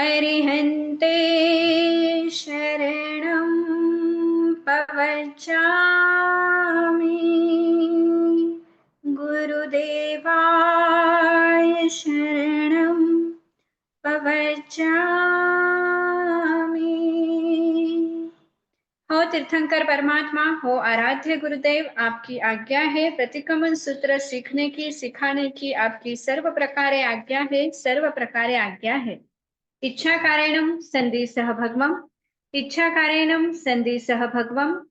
अरिहन्ते शरणं पवचामि गुरुदेवाय शरणं पवचामि। हो तीर्थंकर परमात्मा, हो आराध्य गुरुदेव, आपकी आज्ञा है प्रतिक्रमण सूत्र सीखने की, सिखाने की आपकी सर्व प्रकारे आज्ञा है, सर्व प्रकारे आज्ञा है। इच्छा कारणम संधि सह भगवम, इच्छा कारणम संधि सह भगवम।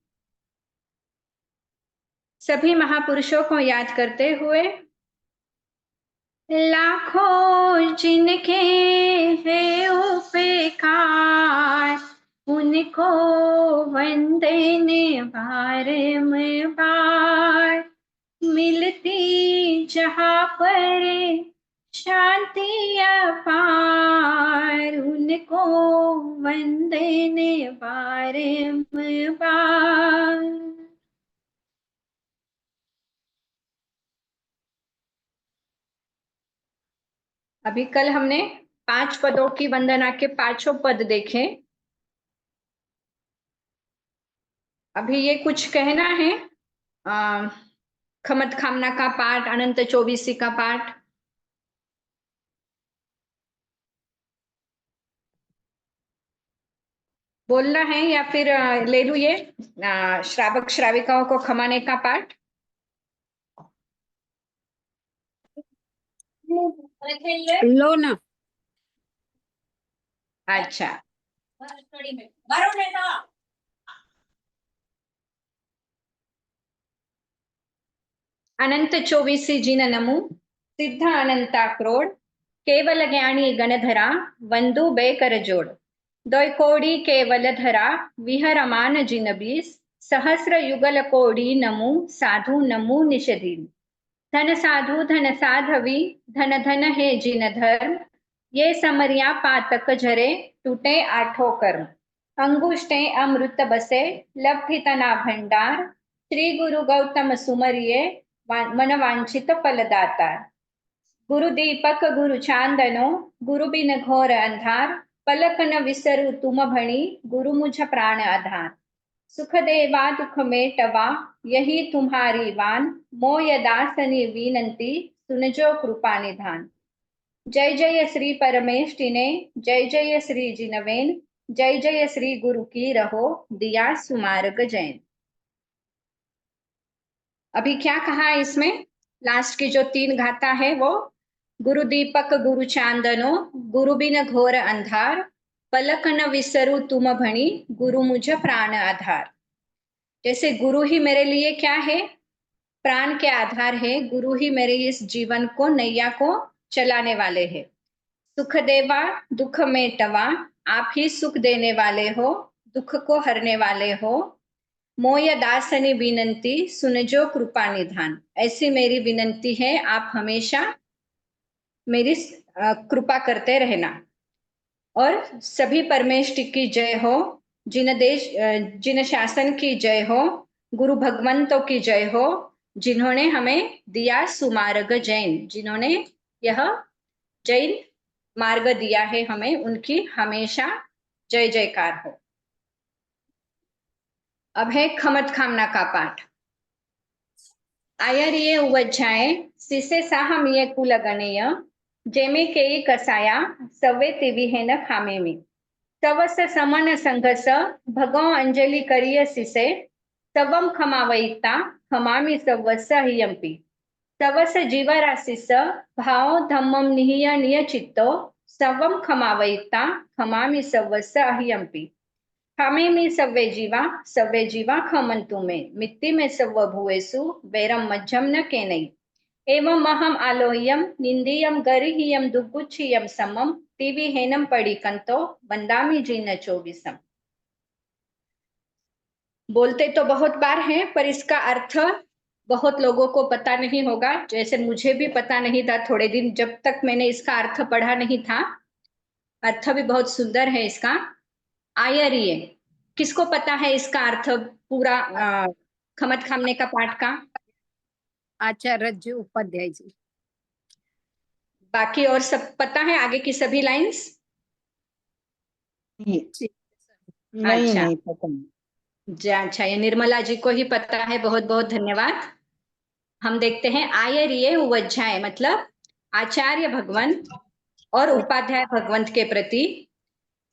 सभी महापुरुषों को याद करते हुए, लाखों जिनके है उपकार, उनको वंदने बारंबार। मिलती जहाँ पर शांति अपार, उनको वंदने बारंबार। अभी कल हमने 5 पदों की वंदना के 5 पद देखे। अभी ये कुछ कहना है, खमत खामना का पाठ, अनंत चौबीसी का पाठ। बोलना है या फिर ले लू ये श्रावक श्राविकाओं को खमाने का पाठ। लो ना। अच्छा, अनंत चौबीसी जिन नमु, सिद्ध अनंता क्रोड, केवल ज्ञानी गणधरा, वंदु बेकर जोड़। दोई केवल धरा, विहरमान जिन बीस, सहस्र युगल कोड़ी नमु, साधु नमु निषदीन। धन साधु धन साधवी, धन धन है जिन धर्म, ये समरिया पातक झरे, टूटे आठों कर्म। अंगुष्टे अमृत बसे, लब्धि तना भंडार, श्री गुरु गौतम सुमरिये, मन वांछित फलदाता। गुरु दीपक गुरु चांदनो, गुरु बिन घोर अंधार, पलक न विसरु तुम भणी, गुरु मुझ प्राण आधार। सुख देवा दुख मेटवा, यही तुम्हारी वान, मोय दासनी विनंती, सुनजो कृपा निधान। जय जय श्री परमेष्टिने, जय जय श्री जिनवेन, जय जय श्री गुरु की रहो, दिया सुमार्ग जैन। अभी क्या कहा है इसमें, लास्ट की जो 3 गाथा है वो, गुरु दीपक गुरु चांदनो, गुरु बिन घोर अंधार, पलक न विसरु तुम भणी, गुरु मुझ प्राण आधार। जैसे गुरु ही मेरे लिए क्या है, प्राण के आधार है। गुरु ही मेरे इस जीवन को, नैया को चलाने वाले हैं। सुख देवा दुख मेटवा, आप ही सुख देने वाले हो, दुख को हरने वाले हो। मोय दासनी विनंती, सुनजो कृपा निधान। ऐसी मेरी विनंती है, आप हमेशा मेरी कृपा करते रहना। और सभी परमेष्टि की जय हो, जिन शासन की जय हो, गुरु भगवंतों की जय हो, जिन्होंने हमें दिया सुमार्ग जैन, जिन्होंने यह जैन मार्ग दिया है हमें, उनकी हमेशा जय जयकार हो। अब है खमत खामना का पाठ। आयरिये उवज्झाए, सिसे साहमिये कुल गणेय, जेमे केई कसाया, सवे तिवी है न खामे में। तवस समन संघस, भगव अंजलि करिय सिसे, तवम खमावयिता, खमामि सवस हियंपी। तवस जीवराशिस, भाव धम्मम निहिय निय चित्तो, सवम खमावयिता, खमामि सवस अहियंपी। खामे में सव्वे जीवा खमंतु में, मित्ति में सव्व भुवेसु, वैरम मज्जम न केनई। एवं महम आलोह्यम, निंदियम गरिहियम दुगुच्छियम समम, तिवि हेनम पड़ी कंतो, वंदामी जिन चौबीसम। बोलते तो बहुत बार हैं, पर इसका अर्थ बहुत लोगों को पता नहीं होगा। जैसे मुझे भी पता नहीं था थोड़े दिन, जब तक मैंने इसका अर्थ पढ़ा नहीं था। अर्थ भी बहुत सुंदर है इसका। आयरिये, किसको पता है इसका अर्थ पूरा, खमत खामने का पाठ का? आचार्य जी, उपाध्याय जी। बाकी और सब पता है आगे की सभी लाइंस? नहीं नहीं अच्छा नहीं पता नहीं। अच्छा, ये निर्मला जी को ही पता है, बहुत बहुत धन्यवाद। हम देखते हैं आयर्ये उवज्झाय मतलब आचार्य भगवंत और उपाध्याय भगवंत के प्रति।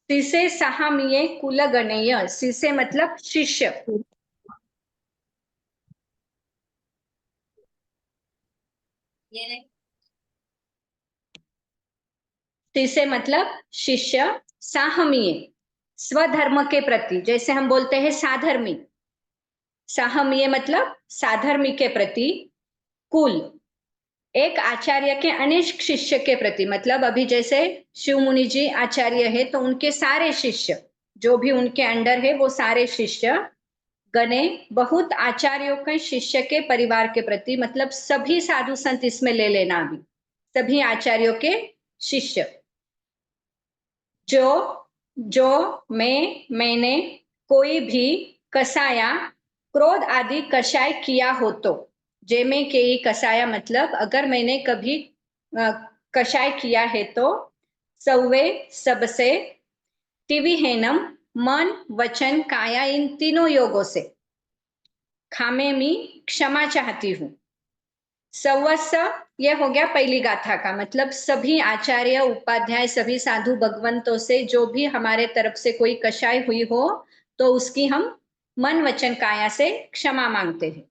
सिसे सहामिये कुलगणेय, सिसे मतलब शिष्य, सिसे मतलब शिष्य, साहमीय स्वधर्म के प्रति, जैसे हम बोलते हैं साधर्मी, साहमीय मतलब साधर्मी के प्रति, कुल एक आचार्य के अनेक शिष्य के प्रति, मतलब अभी जैसे शिव मुनि जी आचार्य है तो उनके सारे शिष्य जो भी उनके अंडर है वो सारे शिष्य, गणे बहुत आचार्यों के शिष्य के परिवार के प्रति, मतलब सभी साधु संत इसमें ले लेना, अभी सभी आचार्यों के शिष्य, जो जो मैंने कोई भी कसाया क्रोध आदि कषाय किया हो तो, जे में के कसाया मतलब अगर मैंने कभी कषाय किया है तो, सौवे सबसे, तिविहेनम मन वचन काया इन तीनों योगों से खामे मी क्षमा चाहती हूँ। सवस्स ये हो गया पहली गाथा का, मतलब सभी आचार्य उपाध्याय सभी साधु भगवंतों से जो भी हमारे तरफ से कोई कषाय हुई हो तो उसकी हम मन वचन काया से क्षमा मांगते हैं।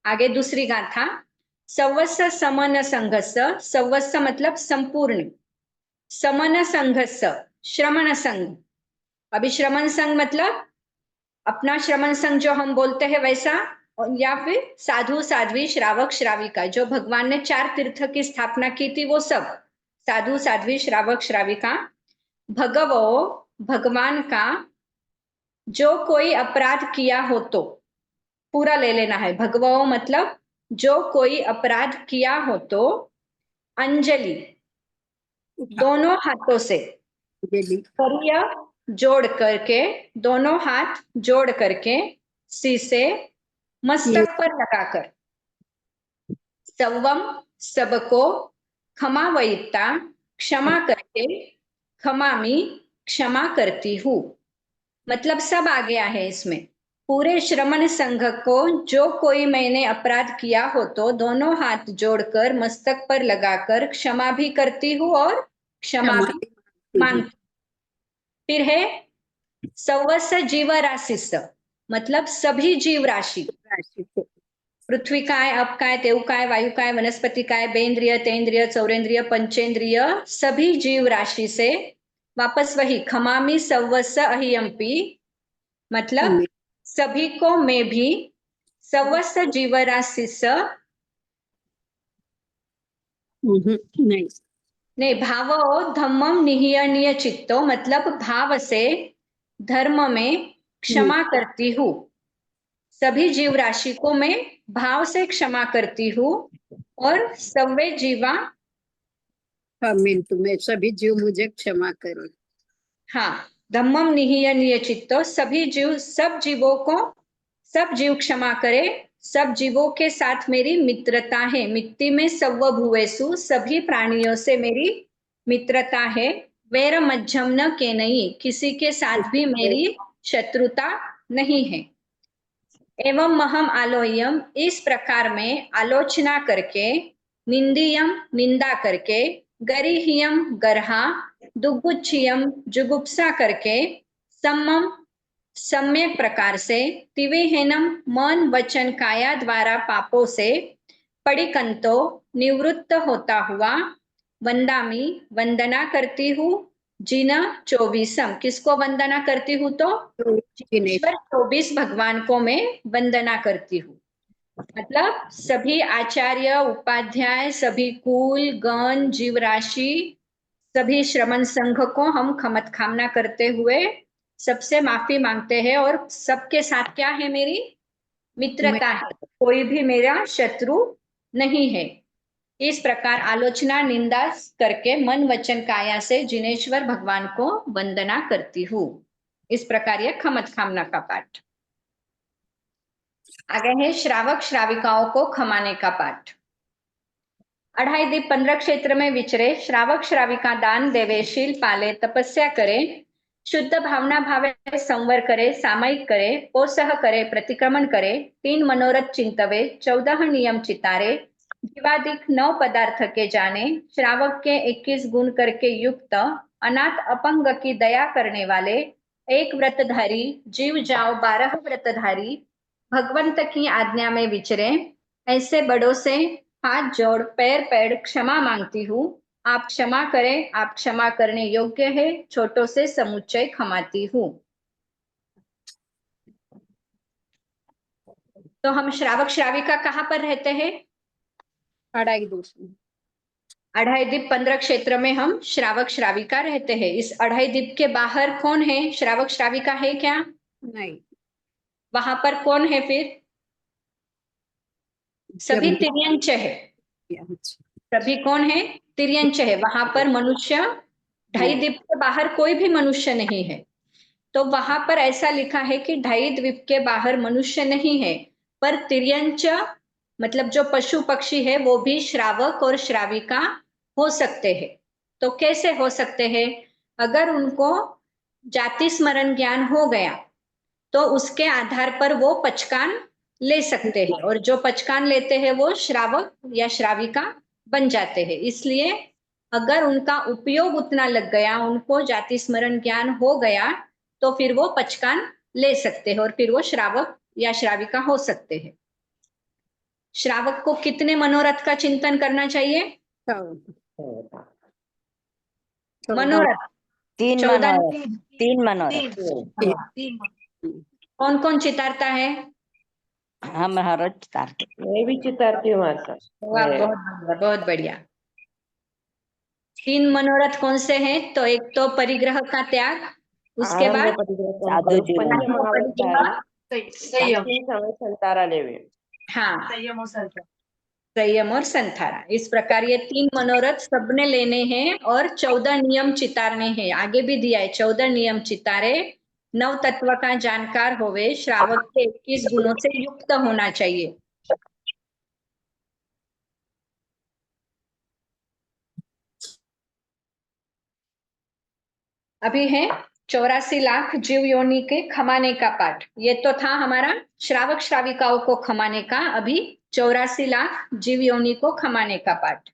आगे दूसरी गाथा, सवस्स समन संघस्स, सवस्स मतलब संपूर्ण, समन संघस्स श्रमण संघ, अभी श्रमण संघ मतलब अपना श्रमण संघ जो हम बोलते हैं वैसा, या फिर साधु साध्वी श्रावक श्राविका, जो भगवान ने 4 तीर्थ की स्थापना की थी वो सब साधु साध्वी श्रावक श्राविका, भगवो भगवान का जो कोई अपराध किया हो तो, पूरा ले लेना है, भगवो मतलब जो कोई अपराध किया हो तो, अंजलि दोनों हाथों से, करिया जोड़ करके, दोनों हाथ जोड़ करके, शीशे मस्तक पर लगाकर, संवम सबको, क्षमावयिता क्षमा करके, क्षमामी क्षमा करती हूँ, मतलब सब आ गया है इसमें। पूरे श्रमण संघ को जो कोई मैंने अपराध किया हो तो दोनों हाथ जोड़कर मस्तक पर लगाकर क्षमा भी करती हूँ और क्षमा भी मांगती। फिर है सवस जीव राशिस, मतलब सभी जीव राशि, पृथ्वी काय, अप काय, तेव काय, वायु काय, वनस्पति काय, बेन्द्रिय तेन्द्रिय चौरेन्द्रिय पंचेंद्रिय सभी जीव राशि से, वापस वही खमामी सवस अहियम्पी, मतलब सभी को मैं भी, सवस जीव राशि से नहीं नहीं, भाव धम्मम निहयनीय चित्तो, मतलब भाव से धर्म में क्षमा करती हूँ, सभी जीव राशि को मैं भाव से क्षमा करती हूँ, और सवे जीवा, आमीन, तुम्हें सभी जीव मुझे क्षमा करो। हाँ, धम्मम निहयनीय चित्तो, सभी जीव सब जीवों को सब जीव क्षमा करे, सब जीवों के साथ मेरी मित्रता है, मिट्टी में सव्व भुवेसु सभी प्राणियों से मेरी मित्रता है, वैर मध्यम न के नहीं, किसी के साथ भी मेरी शत्रुता नहीं है। एवं महम आलोयम, इस प्रकार में आलोचना करके, निंदियम निंदा करके, गरिहियम गर्हा, दुगुच्छियम जुगुप्सा करके, सम्मम सम्यक प्रकार से, तिवेहेनम मन वचन काया द्वारा पापों से, पड़िकंतो निवृत्त होता हुआ, वंदामी वंदना करती हूँ, जिन 24, किसको वंदना करती हूँ तो ईश्वर 24 भगवान को मैं वंदना करती हूँ, मतलब सभी आचार्य उपाध्याय सभी कुल गण जीव राशि सभी श्रमण संघ को हम खमत खामना करते हुए सबसे माफी मांगते हैं, और सबके साथ क्या है मेरी मित्रता है, कोई भी मेरा शत्रु नहीं है। इस प्रकार आलोचना निंदा करके मन वचन काया से जिनेश्वर भगवान को वंदना करती हूँ। इस प्रकार यह खमत खामना का पाठ। आगे है श्रावक श्राविकाओं को खमाने का पाठ। 2.5 दीप 15 क्षेत्र में विचरे, श्रावक श्राविका दान देवे, शील पाले, तपस्या करे, शुद्ध भावना भावे संवर करे, सामायिक करे, पोसह करे, प्रतिक्रमण करे, 3 मनोरथ चिंतवे, 14 नियम चितारे, जीवादिक 9 पदार्थ के जाने, श्रावक के 21 गुण करके युक्त, अनाथ अपंग की दया करने वाले, एक व्रतधारी, जीव जाओ 12 व्रतधारी, भगवंत की आज्ञा में विचरे, ऐसे बड़ों से हाथ जोड़ पैर पैर क्षमा मांगती हूँ। आप क्षमा करें, आप क्षमा करने योग्य है, छोटों से समुच्चय क्षमाती हूँ। तो हम श्रावक श्राविका कहाँ पर रहते हैं? अढ़ाई दूसरी। अढ़ाई द्वीप 15 क्षेत्र में हम श्रावक श्राविका रहते हैं। इस अढ़ाई द्वीप के बाहर कौन है? श्रावक श्राविका है क्या? नहीं। वहां पर कौन है फिर? सभी जब- तिर्यंच है। सभी कौन है? तिर्यंच है। वहां पर मनुष्य, ढाई द्वीप के बाहर कोई भी मनुष्य नहीं है। तो वहां पर ऐसा लिखा है कि ढाई द्वीप के बाहर मनुष्य नहीं है, पर तिर्यंच मतलब जो पशु पक्षी है वो भी श्रावक और श्राविका हो सकते हैं। तो कैसे हो सकते हैं? अगर उनको जाति स्मरण ज्ञान हो गया तो उसके आधार पर वो पचकान ले सकते हैं, और जो पचकान लेते हैं वो श्रावक या श्राविका बन जाते हैं। इसलिए अगर उनका उपयोग उतना लग गया, उनको जाति स्मरण ज्ञान हो गया, तो फिर वो पचकान ले सकते हैं और फिर वो श्रावक या श्राविका हो सकते हैं। श्रावक को कितने मनोरथ का चिंतन करना चाहिए? मनोरथ 3 14। मनोरथ, 3 मनोरथ। कौन कौन चितारता है? हम हर रोज चितारते। मैं भी चितारती हूँ माता। वाह, बहुत बढ़िया, बहुत बढ़िया। 3 मनोरथ कौन से हैं? तो एक तो परिग्रह का त्याग, उसके बाद साधु जीवन। संयम समय संतारा लेवे। हाँ, संयम और संथारा। इस प्रकार ये 3 मनोरथ सबने लेने हैं और 14 नियम चितारने हैं। आगे भी दिया है 14 नियम चितारे, 9 तत्व का जानकार होवे, श्रावक के 21 गुणों से युक्त होना चाहिए। अभी है 84 लाख जीव योनि के खमाने का पाठ। ये तो था हमारा श्रावक श्राविकाओं को खमाने का। अभी 84 लाख जीव योनि को खमाने का पाठ।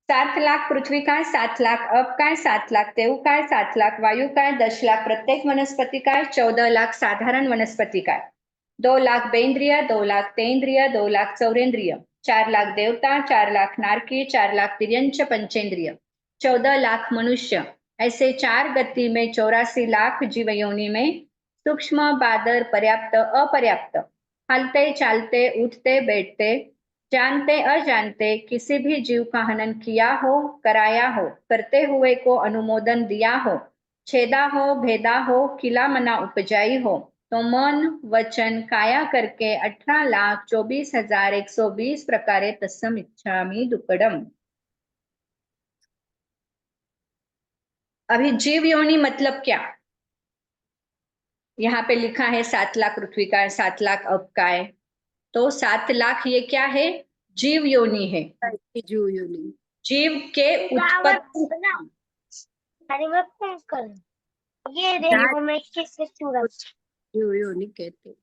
7 लाख पृथ्वी का, 7 लाख अप का, 7 लाख तेऊ का, 7 लाख वायु का, 10 लाख प्रत्येक वनस्पति का, 14 लाख साधारण वनस्पति का, 2 लाख बेंद्रिय, 2 लाख तेन्द्रिय, 2 लाख चौरेंद्रिय, 4 लाख देवता, 4 लाख नारकी, 4 लाख तिर्यंच पंचेंद्रिय, 14 लाख मनुष्य। ऐसे 4 गति में 84 लाख जीव योनि में सूक्ष्म, बादर, पर्याप्त, अपर्याप्त, हलते चालते, उठते बैठते, जानते अजानते किसी भी जीव का हनन किया हो, कराया हो, करते हुए को अनुमोदन दिया हो, छेदा हो, भेदा हो, किला मना उपजाई हो, तो मन वचन काया करके 18,24,120 प्रकारे तत्सम इच्छामि दुक्कडम। अभी जीव योनि मतलब क्या? यहाँ पे लिखा है 7 लाख पृथ्वी का है, 7 लाख अप का है। तो 7 लाख ये क्या है? जीव योनि है। जीव योनि। जीव के उत्पत्ति, जीव योनि कहते हैं।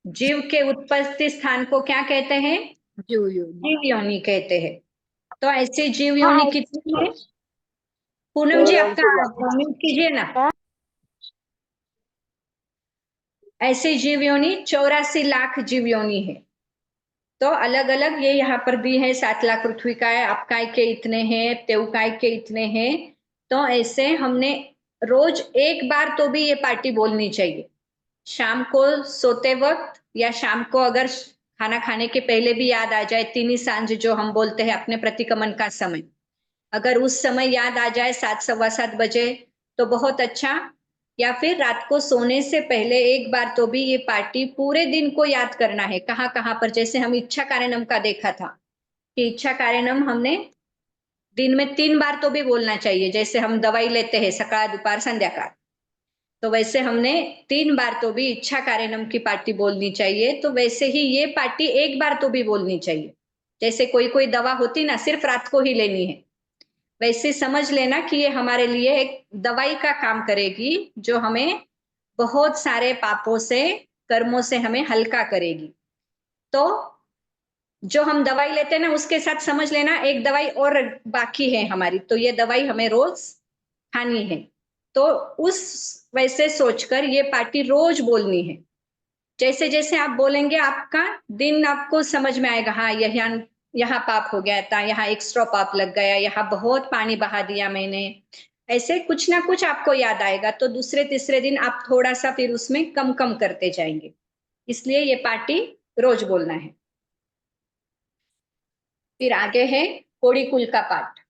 जीव के उत्पत्ति स्थान को क्या कहते हैं? जीव योनि। जीव योनि कहते हैं। तो ऐसी जीव योनि कितनी है? पूनम जी आपका म्यूट कीजिए ना। ऐसी जीव योनि 84 लाख जीव योनि है। तो अलग अलग ये यहाँ पर दी है। 7 लाख पृथ्वी का है, अपकाय के इतने हैं, तेवकाय के इतने हैं। तो ऐसे हमने रोज एक बार तो भी ये पार्टी बोलनी चाहिए। शाम को सोते वक्त या शाम को अगर खाना खाने के पहले भी याद आ जाए, तीनी सांझ जो हम बोलते हैं अपने प्रतिक्रमण का समय, अगर उस समय याद आ जाए 7 सवा 7 बजे तो बहुत अच्छा। या फिर रात को सोने से पहले एक बार तो भी ये पार्टी पूरे दिन को याद करना है। कहाँ कहाँ पर, जैसे हम इच्छा कार्यनम का देखा था कि इच्छा कार्यनम हमने दिन में 3 बार तो भी बोलना चाहिए। जैसे हम दवाई लेते हैं सकाळ दुपार संध्याकाळ, तो वैसे हमने 3 बार तो भी इच्छा कार्यनम की पार्टी बोलनी चाहिए। तो वैसे ही ये पार्टी एक बार तो भी बोलनी चाहिए। जैसे कोई कोई दवा होती ना, सिर्फ रात को ही लेनी है, वैसे समझ लेना कि ये हमारे लिए एक दवाई का काम करेगी, जो हमें बहुत सारे पापों से, कर्मों से हमें हल्का करेगी। तो जो हम दवाई लेते हैं ना, उसके साथ समझ लेना एक दवाई और बाकी है हमारी, तो ये दवाई हमें रोज खानी है। तो उस वैसे सोचकर ये पार्टी रोज बोलनी है। जैसे जैसे आप बोलेंगे, आपका दिन आपको समझ में आएगा, हाँ यहाँ पाप हो गया था, यहाँ एक्स्ट्रा पाप लग गया, यहाँ बहुत पानी बहा दिया मैंने, ऐसे कुछ ना कुछ आपको याद आएगा। तो दूसरे तीसरे दिन आप थोड़ा सा फिर उसमें कम कम करते जाएंगे। इसलिए ये पार्टी रोज बोलना है। फिर आगे है कोड़ी कुल का पाठ।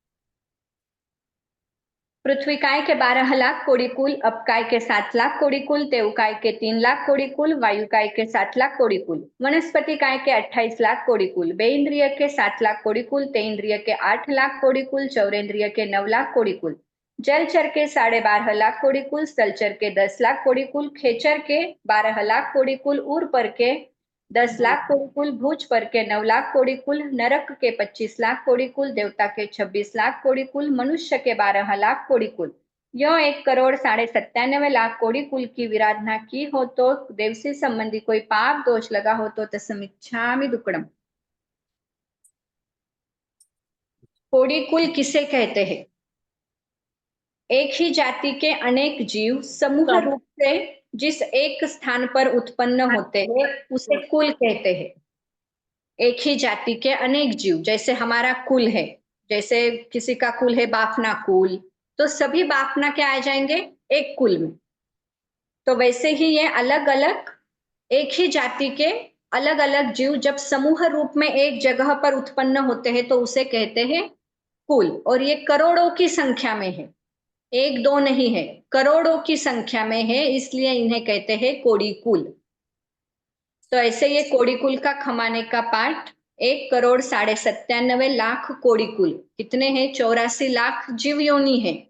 पृथ्वी काय के 12 लाख कोड़ी कुल, अप काय के 7 लाख कोड़ी कुल, तेव काय के 3 लाख कोड़ी कुल, वायु काय के 7 लाख कोड़ी कुल, वनस्पति काय के 28 लाख कोड़ी कुल, बेइंद्रिय के 7 लाख कोड़ी कुल, तेन्द्रिय के 8 लाख कोड़ी कुल, चौरेंद्रिय के 9 लाख कोड़ी कुल, जलचर के 12.5 लाख कोड़ी कुल, स्थलचर के 10 लाख कोड़ी कुल, खेचर के 12 लाख कोड़ी कुल, ऊर पर के 10 लाख कोड़ी कुल, भूज पर के 9 लाख कोड़ी कुल, नरक के 25 लाख कोड़ी कुल, देवता के 26 लाख कोड़ी कुल, मनुष्य के 12 लाख कोड़ी कुल। यह 1,97,97,00,000 कोड़ी कुल की विराधना की हो तो देव से संबंधी कोई पाप दोष लगा हो तो तस्मिच्छामि दुक्कडम। कोड़ी कुल किसे कहते हैं? एक ही जाति के अनेक जीव समूह रूप से जिस एक स्थान पर उत्पन्न होते हैं उसे कुल कहते हैं। एक ही जाति के अनेक जीव, जैसे हमारा कुल है, जैसे किसी का कुल है बाफना कुल, तो सभी बाफना क्या आ जाएंगे? एक कुल में। तो वैसे ही ये अलग अलग एक ही जाति के अलग अलग जीव जब समूह रूप में एक जगह पर उत्पन्न होते हैं तो उसे कहते हैं कुल। और ये करोड़ों की संख्या में है, एक दो नहीं है, करोड़ों की संख्या में है, इसलिए इन्हें कहते हैं कोड़ी कुल। तो ऐसे ये कोड़ी कुल का खमाने का पाठ 1,97,97,00,000 कोड़ी कुल कितने हैं? 84 लाख जीव योनि है।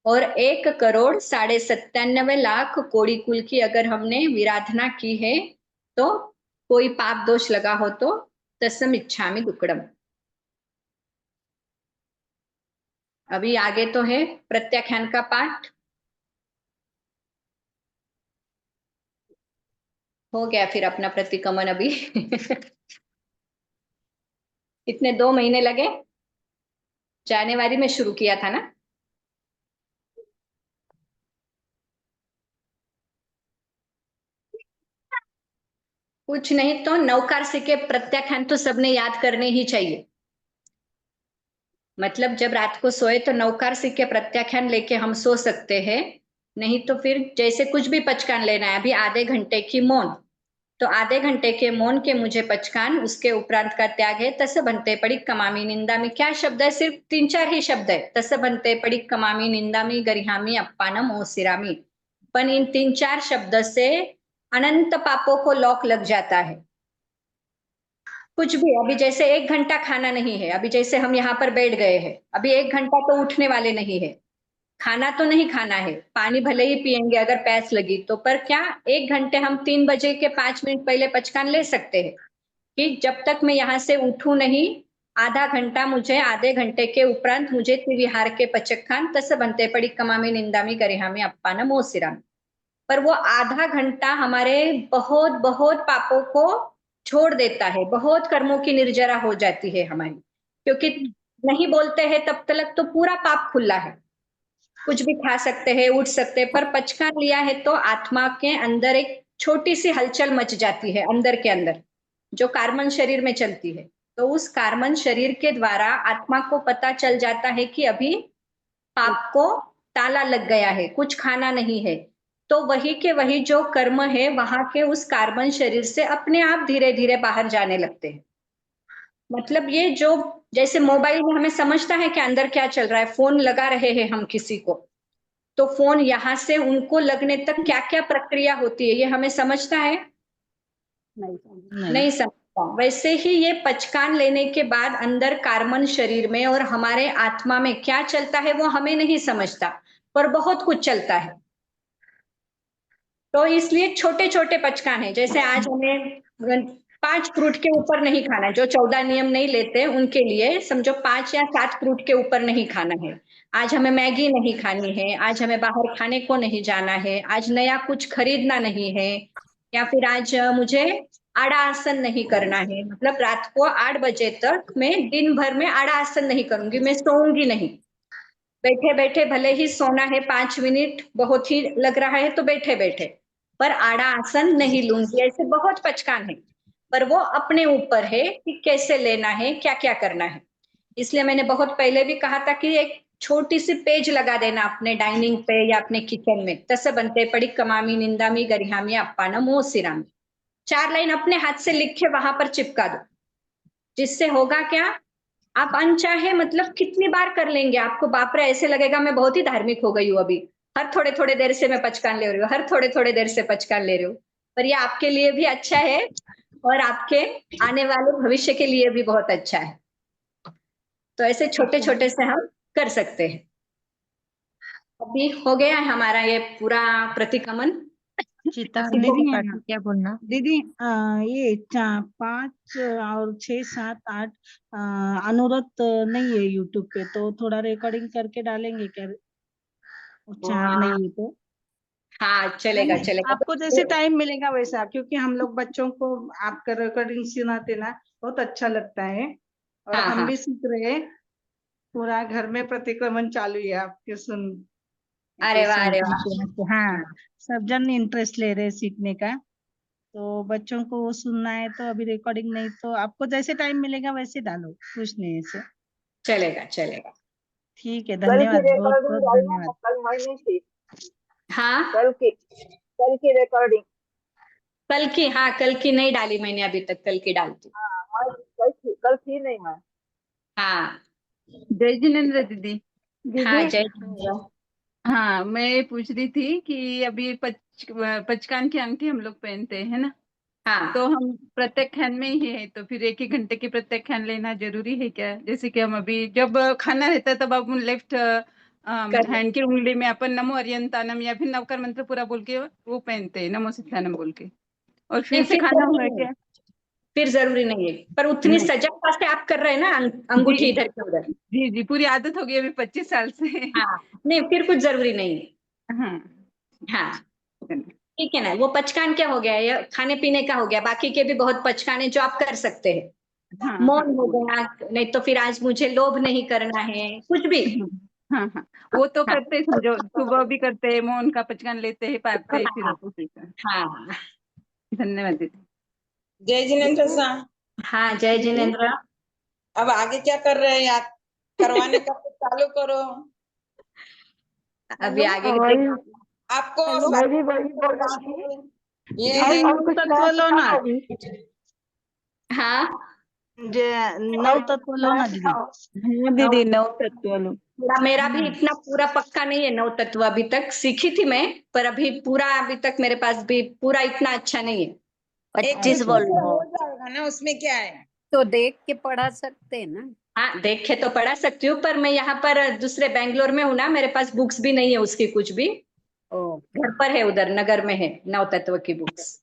और 1,97,97,00,000 कोड़ी कुल की अगर हमने विराधना की है तो कोई पाप दोष लगा हो तो तस्मिच्छामि दुक्कडम। अभी आगे तो है प्रत्याख्यान का पाठ। हो गया फिर अपना प्रतिक्रमण अभी। इतने 2 महीने लगे, जनवरी में शुरू किया था ना। कुछ नहीं तो नवकार के प्रत्याख्यान तो सबने याद करने ही चाहिए। मतलब जब रात को सोए तो नवकार के प्रत्याख्यान लेके हम सो सकते हैं, नहीं तो फिर जैसे कुछ भी पचकान लेना है। अभी आधे घंटे की मौन, तो आधे घंटे के मौन के मुझे पचकान, उसके उपरांत का त्याग है। तस बनते पड़ी कमामी निंदामी, क्या शब्द है? सिर्फ 3-4 ही शब्द है। तस बनते पड़ी कमामी निंदामी गरिहामी अप्पानम ओसिरामी। पर इन 3-4 शब्द से अनंत पापों को लॉक लग जाता है। कुछ भी, अभी जैसे 1 घंटा खाना नहीं है, अभी जैसे हम यहाँ पर बैठ गए हैं, अभी 1 घंटा तो उठने वाले नहीं है, खाना तो नहीं खाना है, पानी भले ही पिएंगे अगर प्यास लगी तो, पर क्या 1 घंटे हम 3 बजे के 5 मिनट पहले पचकान ले सकते हैं कि जब तक मैं यहाँ से उठूं नहीं, आधा घंटा मुझे, आधे घंटे के उपरांत मुझे त्रिविहार के पचक तस बनते पड़ी कमामी निंदामी गरिहामी अप्पानम ओसिरामी। पर वो आधा घंटा हमारे बहुत बहुत पापों को छोड़ देता है, बहुत कर्मों की निर्जरा हो जाती है हमारी, क्योंकि नहीं बोलते हैं तब तक तो पूरा पाप खुला है, कुछ भी खा सकते हैं, उठ सकते हैं, पर पचकान लिया है तो आत्मा के अंदर एक छोटी सी हलचल मच जाती है, अंदर के अंदर जो कार्बन शरीर में चलती है। तो उस कार्बन शरीर के द्वारा आत्मा को पता चल जाता है कि अभी पाप को ताला लग गया है, कुछ खाना नहीं है। तो वही के वही जो कर्म है वहां के उस कार्बन शरीर से अपने आप धीरे धीरे बाहर जाने लगते हैं। मतलब ये जो जैसे मोबाइल में हमें समझता है कि अंदर क्या चल रहा है, फोन लगा रहे हैं हम किसी को, तो फोन यहाँ से उनको लगने तक क्या क्या प्रक्रिया होती है ये हमें समझता है? नहीं समझता। वैसे ही ये पचकान लेने के बाद अंदर कार्बन शरीर में और हमारे आत्मा में क्या चलता है वो हमें नहीं समझता, पर बहुत कुछ चलता है। तो इसलिए छोटे छोटे पचकान है, जैसे आज हमें 5 फ्रूट के ऊपर नहीं खाना है। जो 14 नियम नहीं लेते उनके लिए समझो 5 या 7 फ्रूट के ऊपर नहीं खाना है। आज हमें मैगी नहीं खानी है, आज हमें बाहर खाने को नहीं जाना है, आज नया कुछ खरीदना नहीं है, या फिर आज मुझे आड़ा आसन नहीं करना है। मतलब रात को 8 बजे तक मैं दिन भर में आड़ा आसन नहीं करूंगी, मैं सोऊंगी नहीं। बैठे बैठे भले ही सोना है 5 मिनट बहुत ही लग रहा है तो बैठे बैठे, पर आड़ा आसन नहीं लूंगी। ऐसे बहुत पचकान है, पर वो अपने ऊपर है कि कैसे लेना है, क्या क्या करना है। इसलिए मैंने बहुत पहले भी कहा था कि एक छोटी सी पेज लगा देना अपने डाइनिंग पे या अपने किचन में। तसे बनते पड़ी कमामी निंदामी गरिहामी अप्पाना मोह सिरामी, 4 लाइन अपने हाथ से लिख के वहां पर चिपका दो। जिससे होगा क्या, आप अनचाहे मतलब कितनी बार कर लेंगे, आपको बाप रे ऐसे लगेगा मैं बहुत ही धार्मिक हो गई हूँ अभी, हर थोड़े थोड़े देर से मैं पचकान ले रही हूँ, हर थोड़े थोड़े देर से पचकान ले रही हूँ। पर ये आपके लिए भी अच्छा है और आपके आने वाले भविष्य के लिए भी बहुत अच्छा है। तो ऐसे छोटे छोटे से हम कर सकते हैं। अभी हो गया है हमारा ये पूरा प्रतिक्रमण। दीदी क्या बोलना दीदी, ये 5 और 6, 7, 8 अनुरत नहीं है यूट्यूब पे, तो थोड़ा रिकॉर्डिंग करके डालेंगे क्या? 4 नहीं है तो हाँ चलेगा चलेगा। आपको जैसे टाइम मिलेगा वैसा, क्योंकि हम लोग बच्चों को आपका रिकॉर्डिंग सुनाते ना, बहुत अच्छा लगता है और हाँ, हम हाँ। भी सीख रहे हैं। पूरा घर में प्रतिक्रमण चालू है आपके सुन अरे वाह अरे वाह। सुनते। हाँ, सब जन इंटरेस्ट ले रहे हैं सीखने का, तो बच्चों को वो सुनना है, तो अभी रिकॉर्डिंग नहीं, तो आपको जैसे टाइम मिलेगा वैसे डालो, कुछ नहीं ऐसे। चलेगा चलेगा। ठीक है, धन्यवाद, बहुत बहुत धन्यवाद। कल महीने की हाँ कल की रिकॉर्डिंग। कल की नहीं डाली मैंने अभी तक, कल की डालती। कल थी नहीं मैं। हाँ जय जिनेन्द्र दीदी। हाँ दीदी जय जिनेन्द्र। हाँ, मैं पूछ रही थी कि अभी पचकान की अंगठी हम लोग पहनते हैं ना, हाँ तो हम प्रत्येक हैंड में ही है, तो फिर 1 घंटे की प्रत्येक हैंड लेना जरूरी है क्या? जैसे कि हम अभी जब खाना रहता है तब अपन लेफ्ट हैंड की उंगली में अपन नमो अरियंतानम या फिर नवकर मंत्र पूरा बोल के वो पहनते हैं, नमो सिद्धानम बोल के, और नहीं, फिर से खाना हुआ क्या? फिर जरूरी नहीं है, पर उतनी नहीं। सजगता से आप कर रहे हैं ना, अंगूठी जी इधर के उधर। जी जी, पूरी आदत हो गई अभी 25 साल से। हाँ नहीं, फिर कुछ जरूरी नहीं है। हाँ, हाँ ठीक है ना, वो पचकान क्या हो गया, ये खाने पीने का हो गया। बाकी के भी बहुत पचकान है जो आप कर सकते हैं। हाँ, मौन हो हाँ, गया, नहीं तो फिर आज मुझे लोभ नहीं करना है, कुछ भी। हाँ हाँ, वो तो हाँ करते हैं, समझो सुबह भी करते हैं, मौन का पचकान लेते हैं, पाते हैं, फिर ऑफिस जाते हैं। हाँ धन्यवाद दीदी। जय जिनेन्द्र साहब। हाँ जय जिनेन्द्र। अब आगे क्या कर रहे हैं आप? करवाने का तो चालू करो। अभी आगे वही आपको मैं भी वही बोल रही थी। ये दीदी, है और कुछ तत्व नया लो ना, सिखाओ अभी। हाँ नौ तत्व लो ना दीदी। हाँ दीदी, 9 तत्व लो। पूरा मेरा भी इतना पूरा पक्का नहीं है, 9 तत्व अभी तक सीखी थी मैं, पर अभी पूरा अभी तक मेरे पास भी पूरा इतना अच्छा नहीं है। 25 बोल हो लो। जाएगा ना, उसमें क्या है? तो देख के पढ़ा सकते हैं ना। हाँ देखे तो पढ़ा सकती हूँ, पर मैं यहाँ पर दूसरे बैंगलोर में हूँ ना, मेरे पास बुक्स भी नहीं है उसकी कुछ भी। ओ घर पर है, उधर नगर में है 9 तत्व की बुक्स।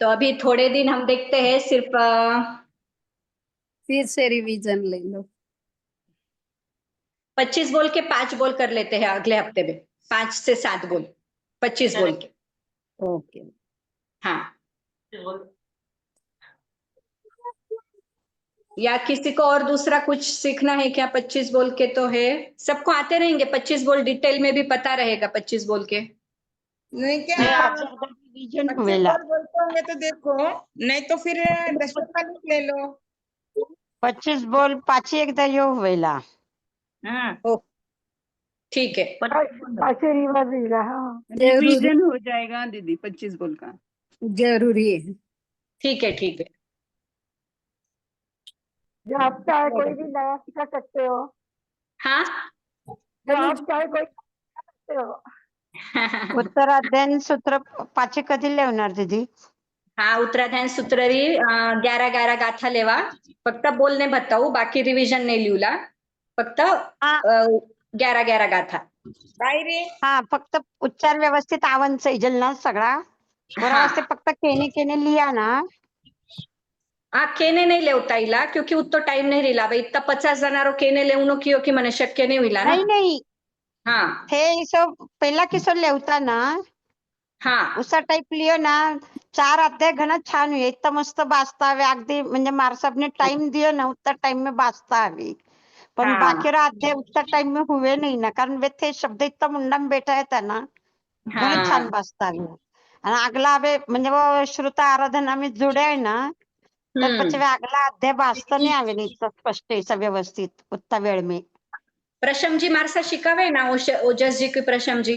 तो अभी थोड़े दिन हम देखते हैं, सिर्फ फिर से रिवीजन ले लो। 25 बोल के 5 बोल कर लेते हैं अगले हफ्ते में, 5 से 7 बोल, 25 बोल के। ओके। हाँ, या किसी को और दूसरा कुछ सीखना है क्या? 25 बोल के तो है, सबको आते रहेंगे 25 बोल, डिटेल में भी पता रहेगा 25 बोल के। नहीं क्या, रिवीजन 25 वेला बार बोलते होंगे तो देखो, नहीं तो फिर 10 खाली ले लो। 25 बोल 5 एकदा येऊ वेला. हाँ ओ ठीक है। ऐसे रिवाज रहा। जरूरी रिवीजन हो जाएगा दीदी 25 बोल का। जरूरी है। ठीक है ठीक है। जो आप चाहे कोई भी नया सिखा सकते हो। हाँ जो आप चाहे कोई सिखा सकते हो। उत्तराध्ययन सूत्र 5 कधी लिहणार दीदी? हाँ उत्तराध्यान सूत्ररी 11 गाथा लेवा, फक्त बोलणे बताऊ, बाकी रिव्हिजन नाही लिहला, फक्त हा 11 गाथा. काय रे? हा, फक्त उच्चार व्यवस्थित आवन सैजल ना सगळा. पूरा हाँ वास्ते फक्त केने लिया ना। हाँ केने नहीं लेवता इला क्योंकि उतो टाइम नहीं रिला भाई इतना 50 जनारो केने लेवनो कियो कि मने शक्य नहीं हुईला ना नहीं हाँ हे इसो पहिला किसो लेवता ना हाँ उसा टाईप लियो ना 4 अध्याय घना छान हुए इतना मस्त बाचता हवे अगदी म्हणजे मारसाबने टाइम दियो ना उतना टाइम में बाचता हवे पण हाँ बाकी रा अध्याय उतना टाइम में हुए नहीं ना कारण वे थे शब्द इतना मुंडा में बैठा है ना घणे छान हाँ बाचता हवे आणि अगला हवे म्हणजे वो श्रुता आराधना में जुड़े है ना तर પછી अगला अध्याय बाचता नहीं आवे नहीं इतना स्पष्ट ऐसा व्यवस्थित उतना वेळ में प्रशम जी मारसा शिकावे ना ओजस जी की प्रशम जी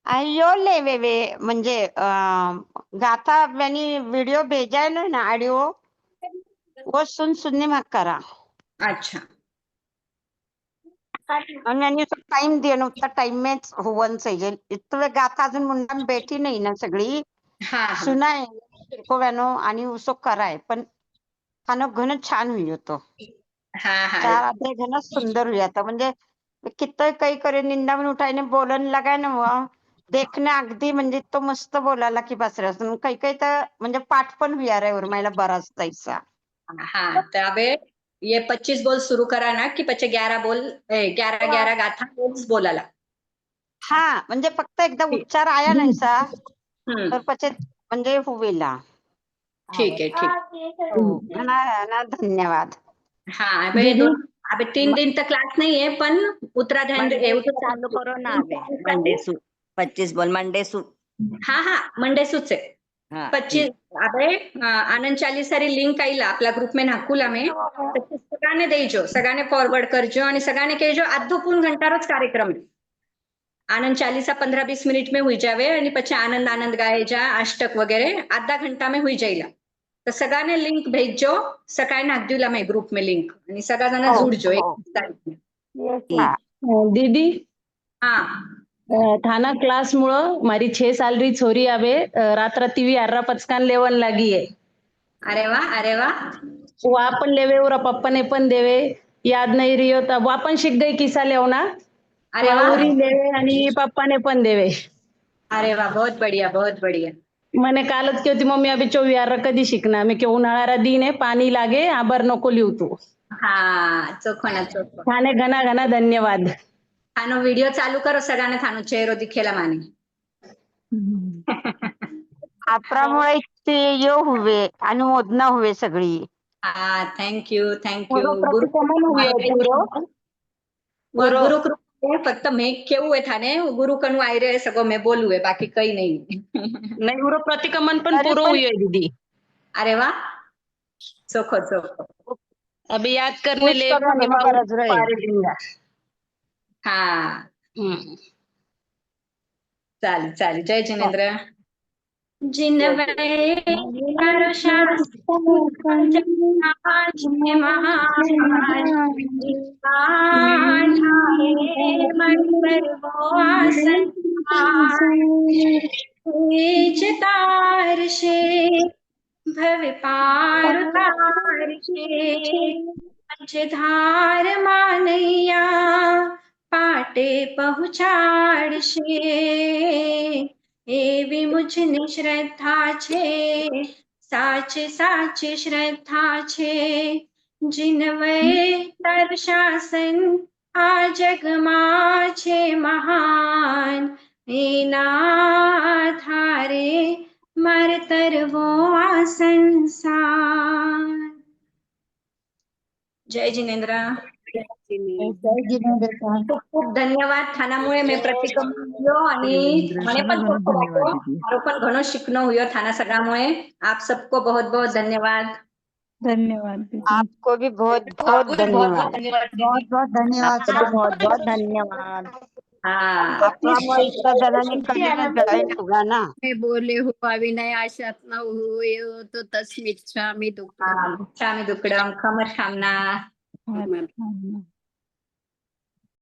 अयो लेवे वे म्हणजे गाथा मैंने वीडियो भेजा है ना ऑडियो वो सुनने में करा अच्छा और मैंने उसको टाइम दिया ना उतना टाइम में हुवन चाहिए इतने गाथा अजून मुंडा में बैठी नहीं ना सगळी हाँ हाँ सुना है को वेनो आणि उसो कराय पण खानो घन छान हुई होतो हाँ हाँ 4 अध्याय घन सुंदर हुई आता म्हणजे किती काही करे निंदा में उठाने बोलन लगाय ना वो देखणे अगदी म्हणजे तो मस्त बोलायला की बस रहा काही काही तर म्हणजे पाठ पण हुई रे उर्माईला बराच तैसा हाँ तो अबे ये 25 बोल शुरू करा ना कि पचे 11 बोल 11 गाथा बोलाला हा म्हणजे फक्त एकदा उच्चार आया नाही सा तर पचे म्हणजे हुवेला ठीक है ठीक हो घना धन्यवाद हाँ अबे अबे 3 दिन तक क्लास नहीं है पण उत्तराधान मंडे से चालू करो ना अबे मंडे सु 25 बोल मंडे सु हाँ हाँ मंडे सुच है हाँ 25 अबे आनंद चालीसारी लिंक आईला आपला ग्रुप में नाखूला में तर सगळ्यांनी देजो सगळ्यांनी फॉरवर्ड करजो आणि सगळ्यांनी कहजो आधो पूर्ण घंटारोच कार्यक्रम है आनंद चालीसा 15-20 मिनिट में हुई जावे आणि પછી आनंद आनंद गाए जा अष्टक वगैरह आधा घंटा में हुई जाइला तर सगळ्यांनी लिंक भेजो सकाळी नाख दिला मैं ग्रुप में लिंक आणि सगळा जण जुड़जो एक तारीख में दीदी हाँ थाना क्लास मुळं मारी 6 साल री छोरी आवे रात राती अर्रा पचकान लेवन लगी है अरे वाह वो अपन लेवे और पप्पा ने पण देवे याद नहीं रही तब वो अपन शिक गई किसा लेवना अरे वाह वावरी लेवे आणि पप्पा ने पण देवे अरे वाह बहुत बढ़िया मने कालच की होती मम्मी अभी 24 कधी शिकणार मी की उन्हाळा दिन आहे पाणी लागे आबर नको लिहू तू हाँ चोखो ना चोखो थाने घना घना धन्यवाद थानो वीडियो चालू करो सगळ्यांना थानो चेहरो दिखेला माने आपल्यामुळे ते यो हुवे अनुमोदना हुवे सगळी हाँ थैंक यू पूरो प्रतिक्रमण हुई है पूरो गुरु कृपा फक्त मैं केवू है थाने गुरु कनु आई रहे सगो मैं बोलू है बाकी कहीं नहीं नहीं पूरो प्रतिक्रमण पण पूरो हुई है दीदी अरे वाह चोखो अभी याद करने ले हाँ चाली जय जिनेंद्र जिनवे तार से भव पार तार से पंचधार मानैया पाटे पहुँचाड़ से एवी मुझने श्रद्धा छे साचे श्रद्धा छे जिनवे तरशासन आ जगमा छे महान एना आधारे मारे तरवो आ संसार जय जिनेंद्र खूप धन्यवाद थानामुळे मैं प्रतिक्रमण हुयो आणि मने पण खूप वाटो मारो पण घणो शिकणो हुयो थाना सगळ्यामुळे आप सबको बहुत बहुत धन्यवाद आपको भी बहुत बहुत धन्यवाद बहुत धन्यवाद हाँ आपल्यामुळे इतक्या जणांनी कधीला जॉईन हुआ ना मैं बोले हुआ विनय आशात न हुए तो तस्मित स्वामी दुःख हाँ, शामी दुकडम खमर शामना